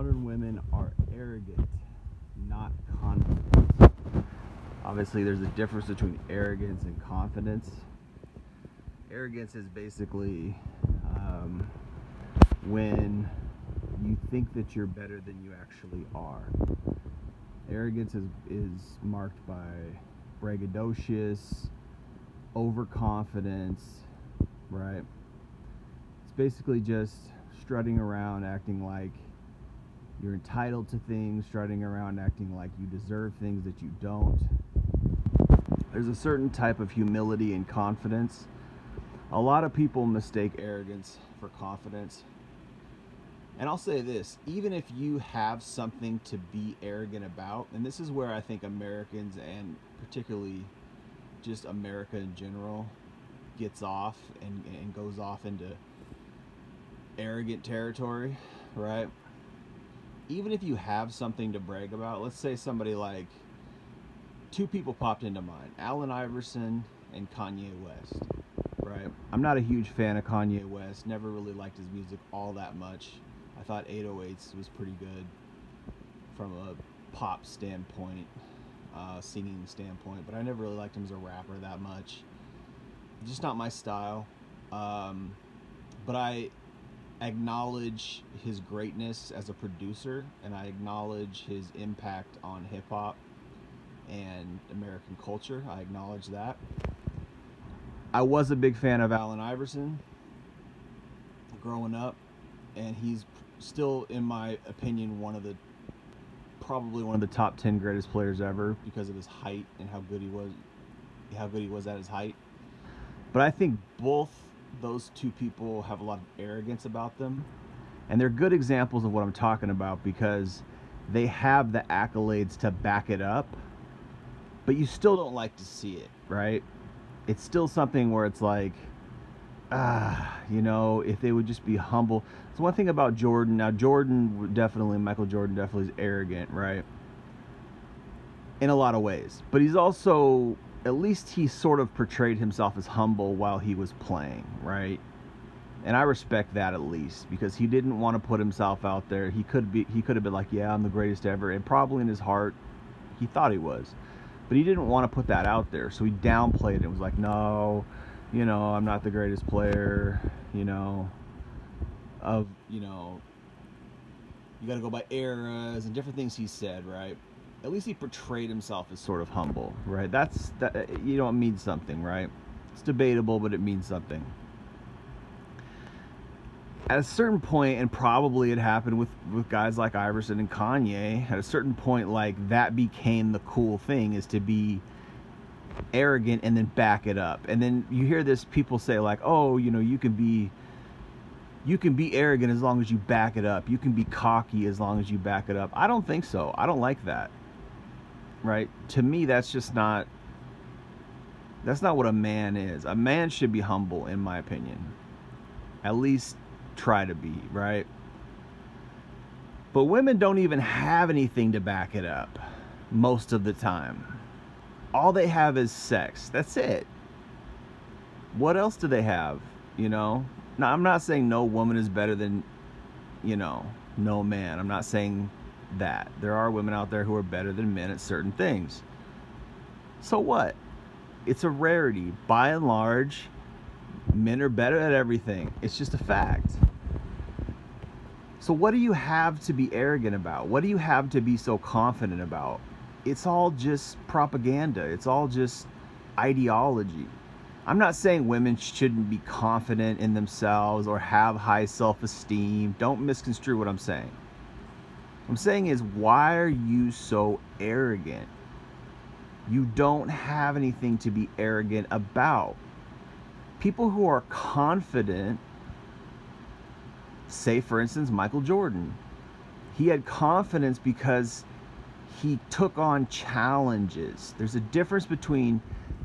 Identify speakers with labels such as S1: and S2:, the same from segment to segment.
S1: modern women are arrogant, not confident. Obviously, there's a difference between arrogance and confidence. Arrogance is basically um, when you think that you're better than you actually are. Arrogance is marked by braggadocious, overconfidence, right? It's basically just strutting around, acting like you're entitled to things, strutting around, acting like you deserve things that you don't. There's a certain type of humility and confidence. A lot of people mistake arrogance for confidence. And I'll say this, even if you have something to be arrogant about, and this is where I think Americans, and particularly just America in general, gets off and goes off into arrogant territory, right? Even if you have something to brag about, let's say somebody like, two people popped into mind, Allen Iverson and Kanye West, right? I'm not a huge fan of Kanye West, never really liked his music all that much. I thought 808s was pretty good from a pop standpoint, singing standpoint, but I never really liked him as a rapper that much. Just not my style. But I acknowledge his greatness as a producer, and I acknowledge his impact on hip hop and American culture. I acknowledge that. I was a big fan of Allen Iverson growing up, and he's still, in my opinion, probably one of the top 10 greatest players ever because of his height and how good he was at his height. But I think both those two people have a lot of arrogance about them, and they're good examples of what I'm talking about because they have the accolades to back it up, but you still don't like to see it, right? It's still something where it's like, if they would just be humble. So one thing about Jordan, now Michael Jordan definitely is arrogant, right? In a lot of ways. But he's also, at least he sort of portrayed himself as humble while he was playing, right? And I respect that at least because he didn't want to put himself out there. He could have been like, yeah, I'm the greatest ever. And probably in his heart, he thought he was. But he didn't want to put that out there. So he downplayed it. It was like, no, I'm not the greatest player, you got to go by eras and different things he said, right? At least he portrayed himself as sort of humble, right? It means something, right? It's debatable, but it means something. At a certain point, and probably it happened with guys like Iverson and Kanye, at a certain point, like, that became the cool thing, is to be arrogant and then back it up. And then you hear this, people say like, oh, you can be arrogant as long as you back it up. You can be cocky as long as you back it up. I don't think so. I don't like that. Right? To me, that's not what a man is. A man should be humble, in my opinion. At least try to be, right? But women don't even have anything to back it up most of the time. All they have is sex. That's it. What else do they have? Now, I'm not saying no woman is better than, no man. I'm not saying that. There are women out there who are better than men at certain things. So what? It's a rarity. By and large, men are better at everything. It's just a fact. So what do you have to be arrogant about? What do you have to be so confident about? It's all just propaganda. It's all just ideology. I'm not saying women shouldn't be confident in themselves or have high self-esteem. Don't misconstrue what I'm saying. What I'm saying is, why are you so arrogant? You don't have anything to be arrogant about. People who are confident, say for instance Michael Jordan, he had confidence because he took on challenges. There's a difference between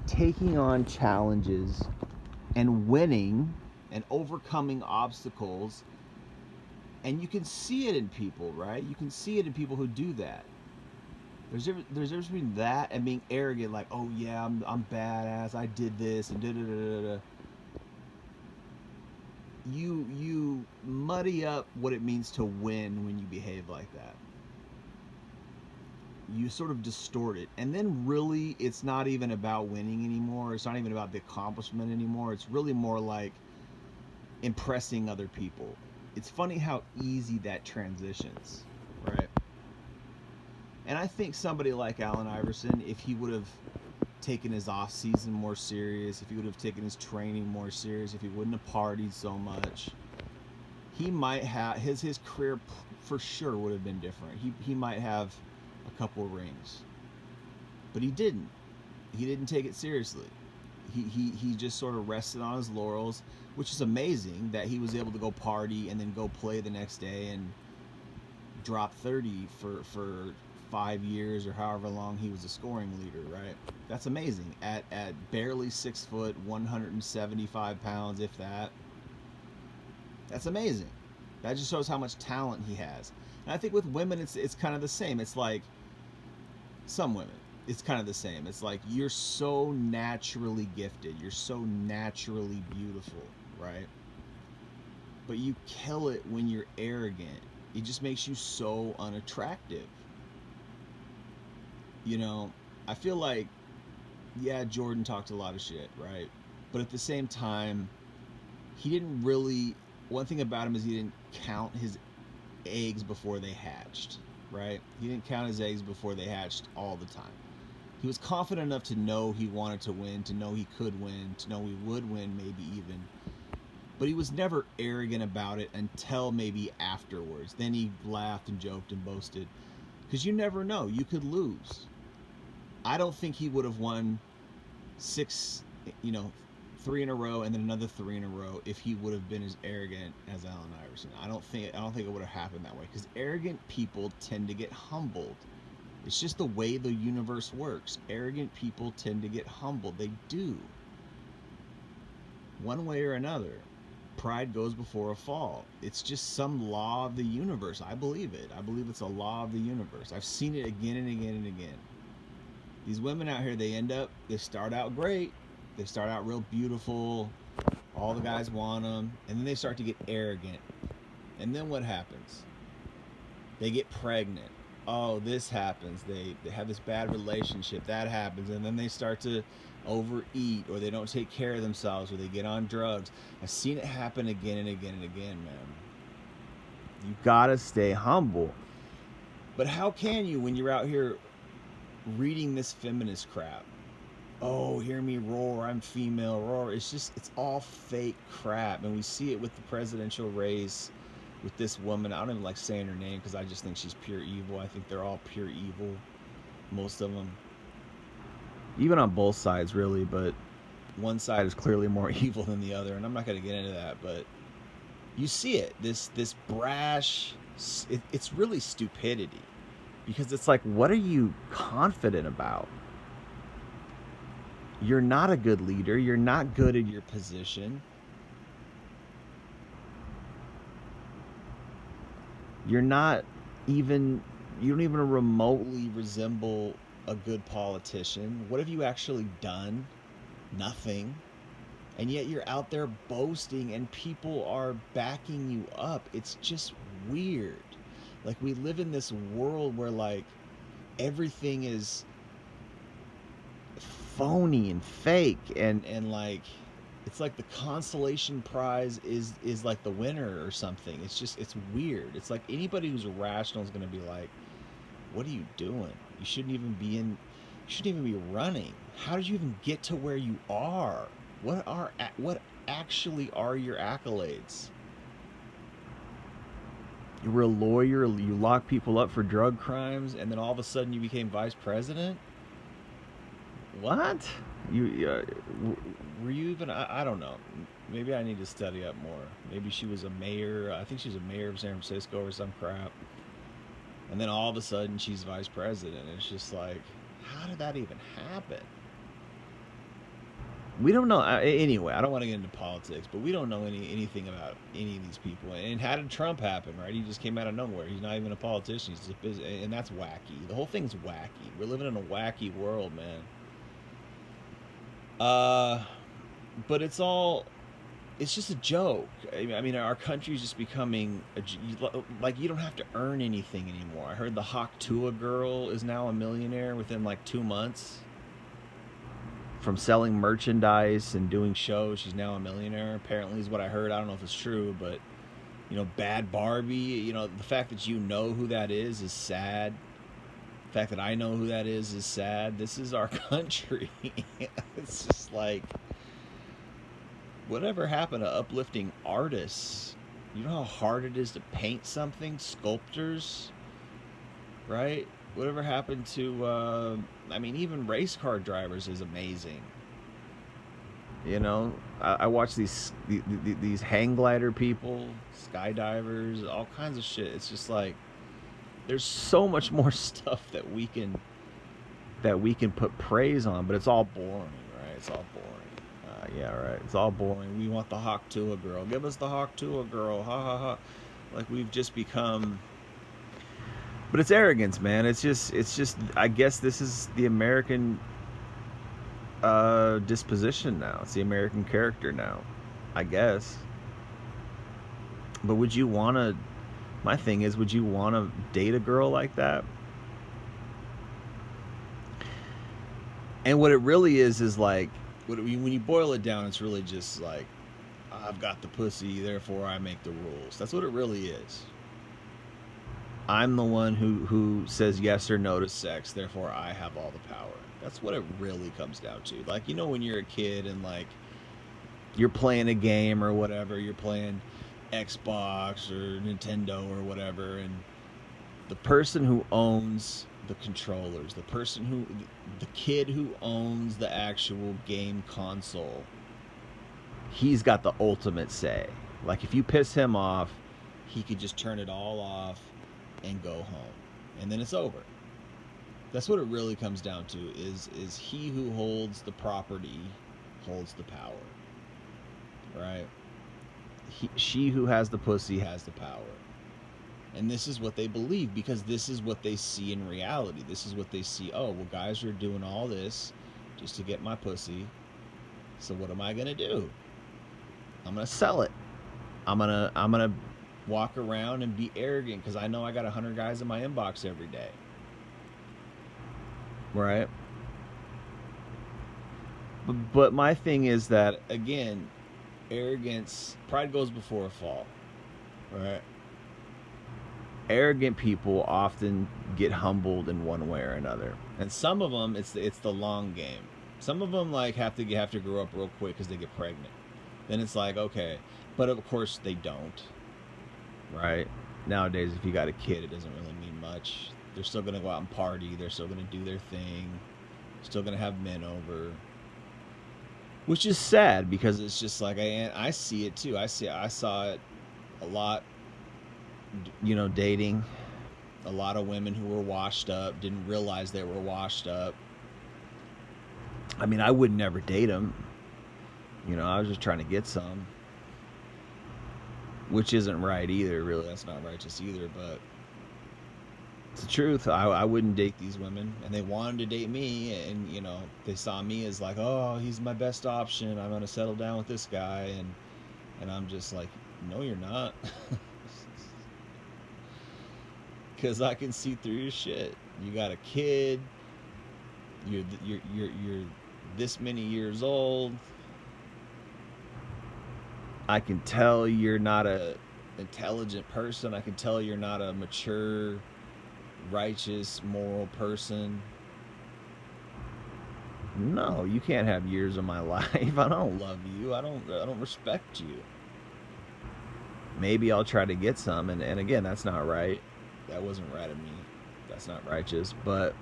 S1: taking on challenges and winning and overcoming obstacles, and you can see it in people, right? You can see it in people who do that. There's a difference between that and being arrogant, like, oh yeah, I'm badass, I did this and da da da da. you muddy up what it means to win when you behave like that. You sort of distort it, and then really it's not even about winning anymore. It's not even about the accomplishment anymore. It's really more like impressing other people. It's funny how easy that transitions, right? And I think somebody like Allen Iverson, if he would have taken his off season more serious, if he would have taken his training more serious, if he wouldn't have partied so much, he might have his career for sure would have been different. He might have a couple of rings, but he didn't. He didn't take it seriously. He just sort of rested on his laurels, which is amazing that he was able to go party and then go play the next day and drop 30 for 5 years or however long he was a scoring leader, right? That's amazing. At barely 6 foot, 175 pounds, if that. That's amazing. That just shows how much talent he has. And I think with women, it's kind of the same. It's like some women, it's kind of the same. It's like you're so naturally gifted, you're so naturally beautiful, right? But you kill it when you're arrogant. It just makes you so unattractive. You know, I feel like, yeah, Jordan talked a lot of shit, right? But at the same time, he didn't really. One thing about him is he didn't count his eggs before they hatched, right? He didn't count his eggs before they hatched all the time. He was confident enough to know he wanted to win, to know he could win, to know he would win, maybe even. But he was never arrogant about it until maybe afterwards. Then he laughed and joked and boasted. Because you never know. You could lose. I don't think he would have won six, 3 in a row and then another 3 in a row if he would have been as arrogant as Allen Iverson. I don't think it would have happened that way because arrogant people tend to get humbled. It's just the way the universe works. Arrogant people tend to get humbled. They do. One way or another. Pride goes before a fall. It's just some law of the universe. I believe it. I believe it's a law of the universe. I've seen it again and again and again. These women out here, they start out great. They start out real beautiful. All the guys want them. And then they start to get arrogant. And then what happens? They get pregnant. Oh, this happens. They have this bad relationship. That happens. And then they start to overeat, or they don't take care of themselves, or they get on drugs. I've seen it happen again and again and again, man. You gotta stay humble. But how can you when you're out here reading this feminist crap? Oh, hear me roar, I'm female, roar. It's all fake crap. And we see it with the presidential race with this woman. I don't even like saying her name because I just think she's pure evil. I think they're all pure evil, most of them. Even on both sides, really, but one side is clearly more evil than the other, and I'm not going to get into that, but you see it. This brash, it's really stupidity. Because it's like, what are you confident about? You're not a good leader. You're not good at your position. You don't even remotely resemble a good politician. What have you actually done? Nothing. And yet you're out there boasting and people are backing you up. It's just weird. Like, we live in this world where, like, everything is phony and fake and like, it's like the consolation prize is like the winner or something. It's weird. It's like anybody who's rational is going to be like, what are you doing? You shouldn't even be running. How did you even get to where you are? What actually are your accolades? You were a lawyer, you locked people up for drug crimes, and then all of a sudden you became vice president? What? Were you even? I don't know. Maybe I need to study up more. Maybe she was a mayor. I think she was a mayor of San Francisco or some crap. And then all of a sudden she's vice president. It's just like, how did that even happen? We don't know. Anyway, I don't want to get into politics, but we don't know anything about any of these people. And how did Trump happen, right? He just came out of nowhere. He's not even a politician. He's just busy, and that's wacky. The whole thing's wacky. We're living in a wacky world, man. But it's all
S2: it's just a joke. I mean, our country's just becoming like you don't have to earn anything anymore. I heard the Hawk Tuah girl is now a millionaire within like 2 months from selling merchandise and doing shows. She's now a millionaire. Apparently, is what I heard. I don't know if it's true, but Bad Barbie. The fact that you know who that is sad. The fact that I know who that is sad. This is our country. It's just like, whatever happened to uplifting artists? You know how hard it is to paint something? Sculptors, right? Whatever happened to, I mean, even race car drivers is amazing. I watch these hang glider people, skydivers, all kinds of shit. It's just like there's so much more stuff that we can put praise on, but it's all boring, right? It's all boring. Yeah, right. It's all boring. We want the Hawk Tuah girl. Give us the Hawk Tuah girl. Ha ha ha. Like we've just become. But it's arrogance, man. It's just. I guess this is the American disposition now. It's the American character now. I guess. But would you want to? My thing is, would you want to date a girl like that? And what it really is like, when you boil it down, it's really just like, I've got the pussy, therefore I make the rules. That's what it really is. I'm the one who says yes or no to sex, therefore I have all the power. That's what it really comes down to. Like, when you're a kid and like you're playing a game or whatever, you're playing Xbox or Nintendo or whatever, and the person who owns the controllers, the kid who owns the actual game console, he's got the ultimate say. Like, if you piss him off, he could just turn it all off and go home, and then it's over. That's what it really comes down to. Is he who holds the property holds the power, right? She who has the pussy has the power. And this is what they believe, because this is what they see in reality. This is what they see. Oh, well, guys are doing all this just to get my pussy. So what am I going to do? I'm going to sell it. I'm going to walk around and be arrogant because I know I got 100 guys in my inbox every day. Right? But my thing is that, again, arrogance, pride goes before a fall. Right? Arrogant people often get humbled in one way or another, and some of them it's the long game. Some of them like have to grow up real quick because they get pregnant. Then it's like, okay, but of course they don't. Right? Nowadays, if you got a kid, it doesn't really mean much. They're still gonna go out and party. They're still gonna do their thing. Still gonna have men over, which is sad because it's just like I see it too. I saw it a lot, dating a lot of women who were washed up, didn't realize they were washed up. I mean, I would never date them. I was just trying to get some, which isn't right either, really. That's not righteous either, but it's the truth. I wouldn't date these women, and they wanted to date me, and, they saw me as like, oh, he's my best option. I'm going to settle down with this guy, and I'm just like, no, you're not. Because I can see through your shit. You got a kid. You're this many years old. I can tell you're not a intelligent person. I can tell you're not a mature, righteous, moral person. No, you can't have years of my life. I don't love you. I don't respect you. Maybe I'll try to get some, and again, that's not right. That wasn't right of me. That's not righteous, but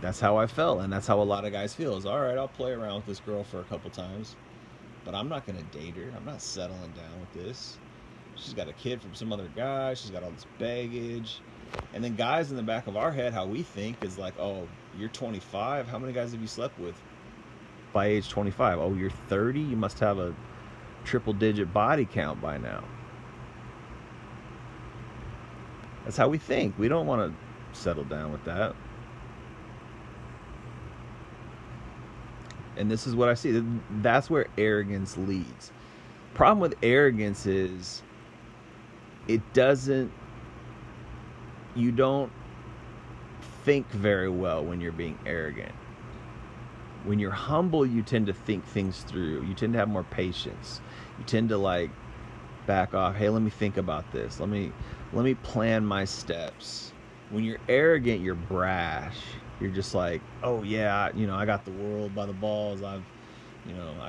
S2: that's how I felt, and that's how a lot of guys feel. Is all right, I'll play around with this girl for a couple times, but I'm not gonna date her. I'm not settling down with this. She's got a kid from some other guy. She's got all this baggage, and then guys in the back of our head, how we think is like, oh, you're 25. How many guys have you slept with by age 25? Oh, you're 30. You must have a triple-digit body count by now. That's how we think. We don't want to settle down with that. And this is what I see. That's where arrogance leads. problem with arrogance is you don't think very well when you're being arrogant. When you're humble, you tend to think things through. You tend to have more patience. You tend to like back off. Hey, let me think about this. Let me plan my steps. When you're arrogant, you're brash. You're just like, oh yeah, I got the world by the balls. I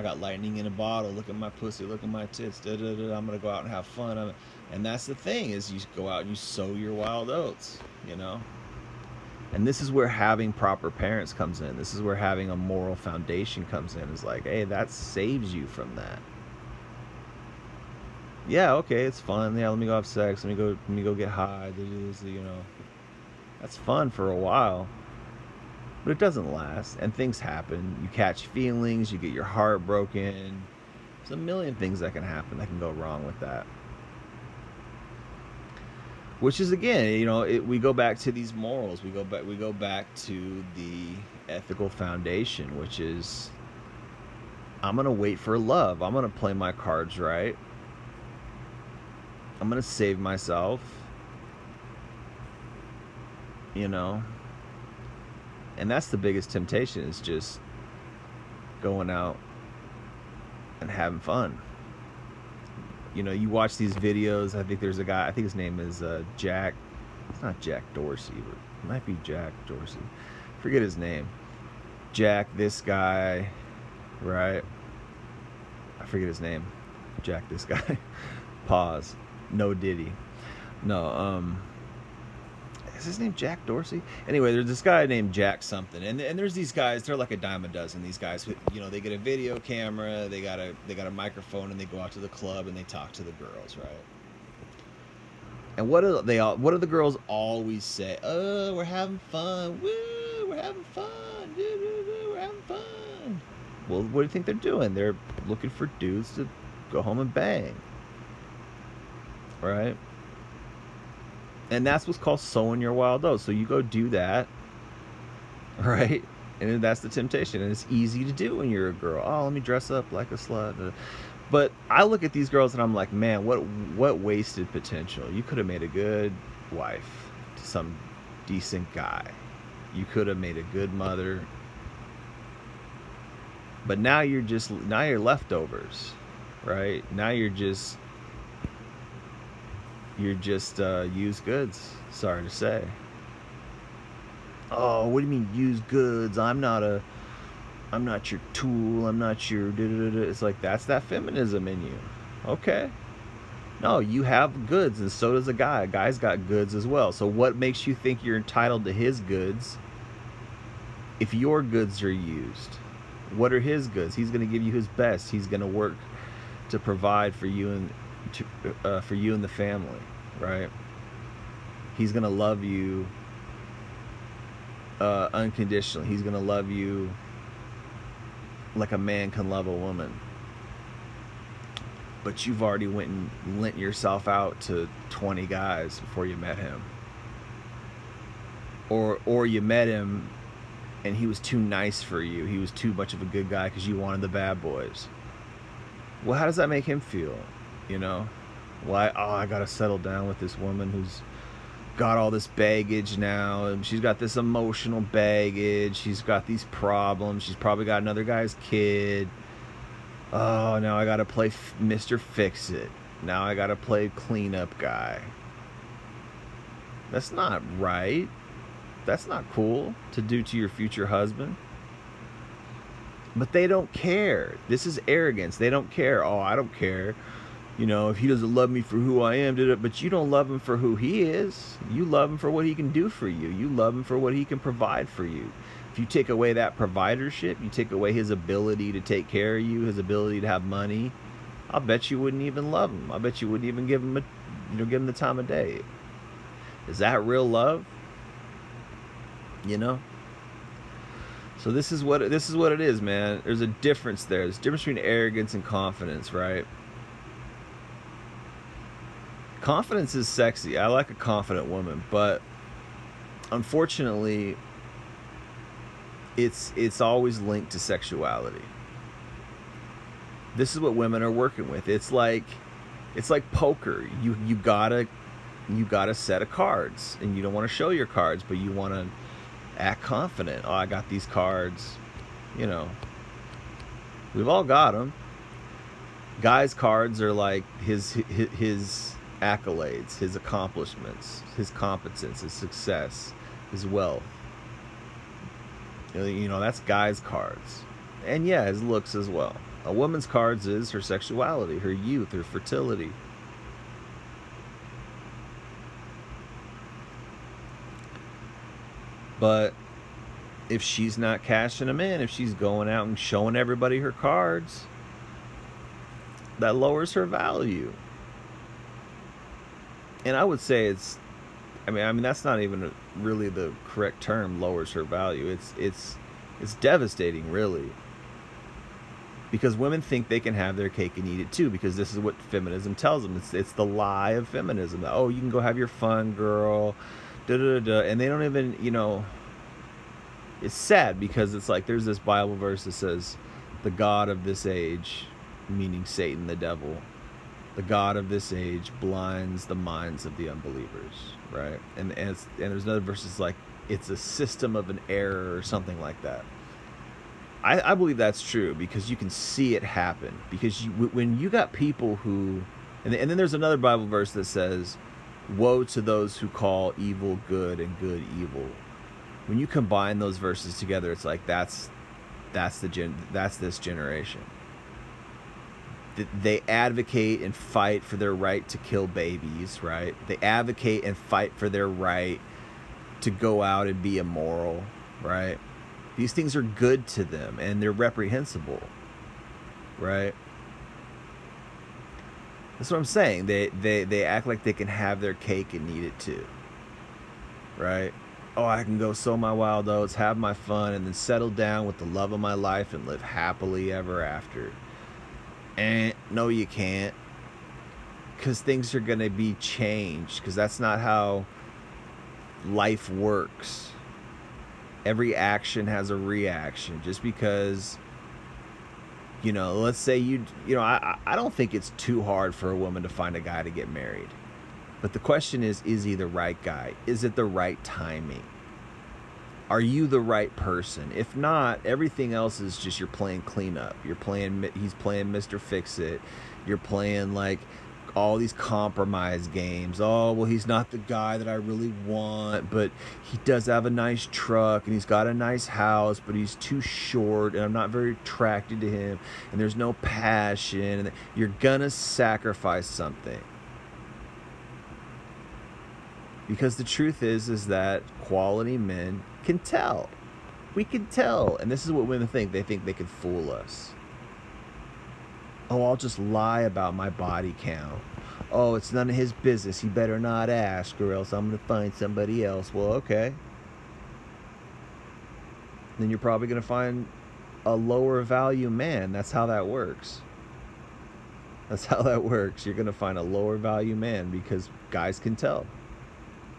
S2: got lightning in a bottle. Look at my pussy. Look at my tits. Da, da, da. I'm gonna go out and have fun. And that's the thing, is you go out and you sow your wild oats. And this is where having proper parents comes in. This is where having a moral foundation comes in. It's like, hey, that saves you from that. Yeah, okay, it's fun. Yeah, let me go have sex. Let me go get high. That's fun for a while, but it doesn't last. And things happen. You catch feelings. You get your heart broken. There's a million things that can happen that can go wrong with that. Which is, again, we go back to these morals. We go back to the ethical foundation, which is, I'm gonna wait for love. I'm gonna play my cards right. I'm gonna save myself. And that's the biggest temptation, is just going out and having fun. You watch these videos. I think there's a guy, I think his name is Jack. It's not Jack Dorsey, but it might be Jack Dorsey. Forget his name. Jack, this guy, right? I forget his name. Jack, this guy. Pause. No Diddy. No, is his name Jack Dorsey? Anyway, there's this guy named Jack something, and there's these guys. They're like a dime a dozen. These guys, they get a video camera, they got a microphone, and they go out to the club and they talk to the girls, right? And what do the girls always say? Oh, we're having fun. Woo, we're having fun. We're having fun. Well, what do you think they're doing? They're looking for dudes to go home and bang, right? And that's what's called sowing your wild oats. So you go do that, right? And that's the temptation. And it's easy to do when you're a girl. Oh, let me dress up like a slut. But I look at these girls and I'm like, man, what wasted potential. You could have made a good wife to some decent guy. You could have made a good mother. But now you're leftovers, right? Now you're just used goods. Sorry to say. Oh, what do you mean used goods? I'm not your tool. I'm not your da-da-da-da. It's like, that's that feminism in you. Okay. No, you have goods, and so does a guy. A guy's got goods as well. So what makes you think you're entitled to his goods if your goods are used? What are his goods? He's going to give you his best. He's going to work to provide for you and for you and the family, right? He's gonna love you unconditionally. He's gonna love you like a man can love a woman. But you've already went and lent yourself out to 20 guys before you met him, or you met him and he was too nice for you. He was too much of a good guy because you wanted the bad boys. Well, how does that make him feel? Why? Oh, I gotta settle down with this woman who's got all this baggage now, and she's got this emotional baggage. She's got these problems. She's probably got another guy's kid. Oh, now I gotta play Mr. Fix-It. Now I gotta play cleanup guy. That's not right. That's not cool to do to your future husband. But they don't care. This is arrogance. They don't care. Oh, I don't care. If he doesn't love me for who I am, but you don't love him for who he is. You love him for what he can do for you. You love him for what he can provide for you. If you take away that providership, you take away his ability to take care of you, his ability to have money, I'll bet you wouldn't even love him. I bet you wouldn't even give him the time of day. Is that real love? So this is what it is, man. There's a difference there. There's a difference between arrogance and confidence, right? Confidence is sexy. I like a confident woman, but unfortunately, it's always linked to sexuality. This is what women are working with. It's like poker. You got a set of cards, and you don't want to show your cards, but you want to act confident. Oh, I got these cards. You know, we've all got them. Guys' cards are like his accolades, his accomplishments, his competence, his success, his wealth. You know, that's guys' cards. And yeah, his looks as well. A woman's cards is her sexuality, her youth, her fertility. But if she's not cashing them in, if she's going out and showing everybody her cards, that lowers her value. And I would say I mean that's not even really the correct term, lowers her value. It's devastating, really. Because women think they can have their cake and eat it too, because this is what feminism tells them. It's the lie of feminism. Oh, you can go have your fun, girl. And they don't even, you know, it's sad because it's like there's this Bible verse that says the God of this age, meaning Satan, the devil, the God of this age blinds the minds of the unbelievers, right? And there's another verse that's like it's a system of an error or something like that. I believe that's true because you can see it happen. Because when you got people who, and then there's another Bible verse that says, "Woe to those who call evil good and good evil." When you combine those verses together, it's like that's this generation. They advocate and fight for their right to kill babies, right? They advocate and fight for their right to go out and be immoral, right? These things are good to them and they're reprehensible, right? That's what I'm saying. They act like they can have their cake and eat it too, right? Oh, I can go sow my wild oats, have my fun, and then settle down with the love of my life and live happily ever after. And no, you can't, because things are going to be changed, because that's not how life works. Every action has a reaction. Just because, you know, let's say I don't think it's too hard for a woman to find a guy to get married. But the question is he the right guy? Is it the right timing? Are you the right person? If not, everything else is just you're playing cleanup. He's playing Mr. Fix-It. You're playing like all these compromise games. Oh, well, he's not the guy that I really want, but he does have a nice truck and he's got a nice house, but he's too short and I'm not very attracted to him and there's no passion. And you're gonna sacrifice something. Because the truth is that quality men can tell. We can tell. And this is what women think. They think they can fool us. Oh, I'll just lie about my body count. Oh, it's none of his business. He better not ask or else I'm going to find somebody else. Well, okay. Then you're probably going to find a lower value man. That's how that works. That's how that works. You're going to find a lower value man because guys can tell.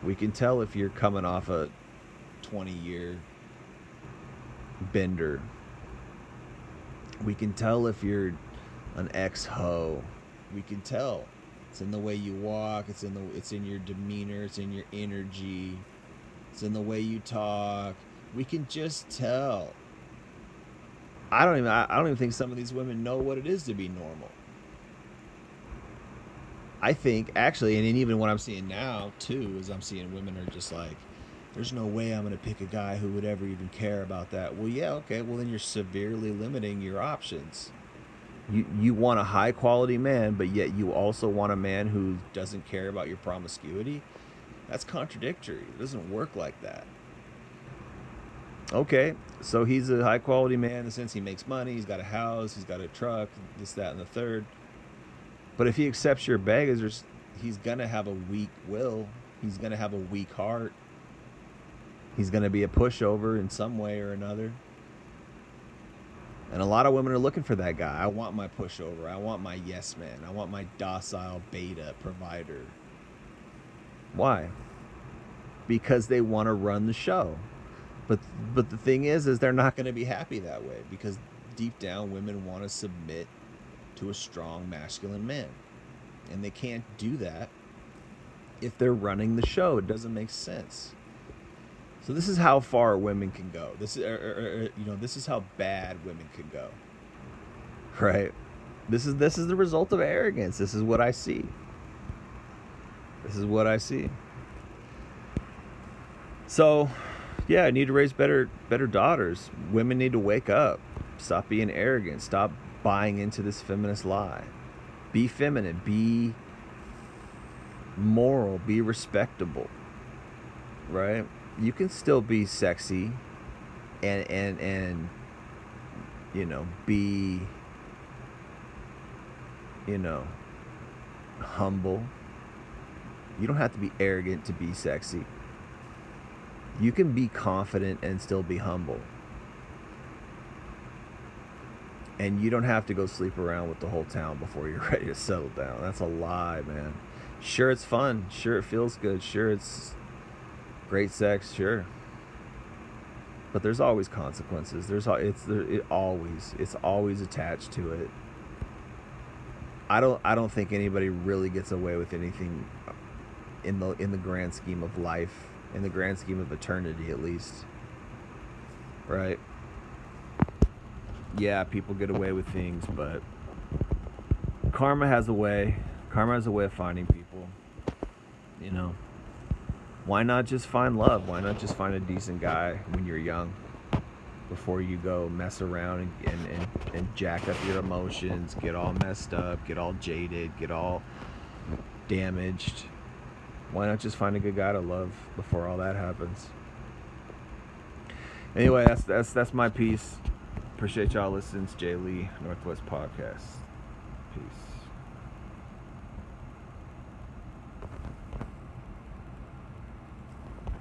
S2: We can tell if you're coming off a 20-year bender. We can tell if you're an ex-hoe. We can tell. It's in the way you walk. It's in your demeanor. It's in your energy. It's in the way you talk. We can just tell. I don't even think some of these women know what it is to be normal. I think actually, and even what I'm seeing now too, is I'm seeing women are just like, there's no way I'm going to pick a guy who would ever even care about that. Well, yeah, okay. Well, then you're severely limiting your options. You want a high quality man, but yet you also want a man who doesn't care about your promiscuity. That's contradictory. It doesn't work like that. Okay, so he's a high quality man in the sense he makes money, he's got a house, he's got a truck, this, that, and the third. But if he accepts your baggage, he's going to have a weak will. He's going to have a weak heart. He's going to be a pushover in some way or another. And a lot of women are looking for that guy. I want my pushover. I want my yes man. I want my docile beta provider. Why? Because they want to run the show. But the thing is they're not going to be happy that way, because deep down women want to submit to a strong masculine man. And they can't do that if they're running the show. It doesn't make sense. So this is how far women can go. This is, this is how bad women can go. Right? This is the result of arrogance. This is what I see. This is what I see. So, yeah, I need to raise better daughters. Women need to wake up. Stop being arrogant. Stop buying into this feminist lie. Be feminine. Be moral. Be respectable. Right? You can still be sexy and be humble. You don't have to be arrogant to be sexy. You can be confident and still be humble. And you don't have to go sleep around with the whole town before you're ready to settle down. That's a lie, man. Sure, it's fun. Sure, it feels good. Sure, it's great sex. Sure. But there's always consequences. It's always attached to it. I don't think anybody really gets away with anything in the grand scheme of life, in the grand scheme of eternity, at least. Right? Yeah, people get away with things, but karma has a way. Karma has a way of finding people. Why not just find love? Why not just find a decent guy when you're young, before you go mess around and jack up your emotions, get all messed up, get all jaded, get all damaged? Why not just find a good guy to love before all that happens? Anyway, that's my piece. Appreciate y'all listening to Jay Lee Northwest Podcast. Peace.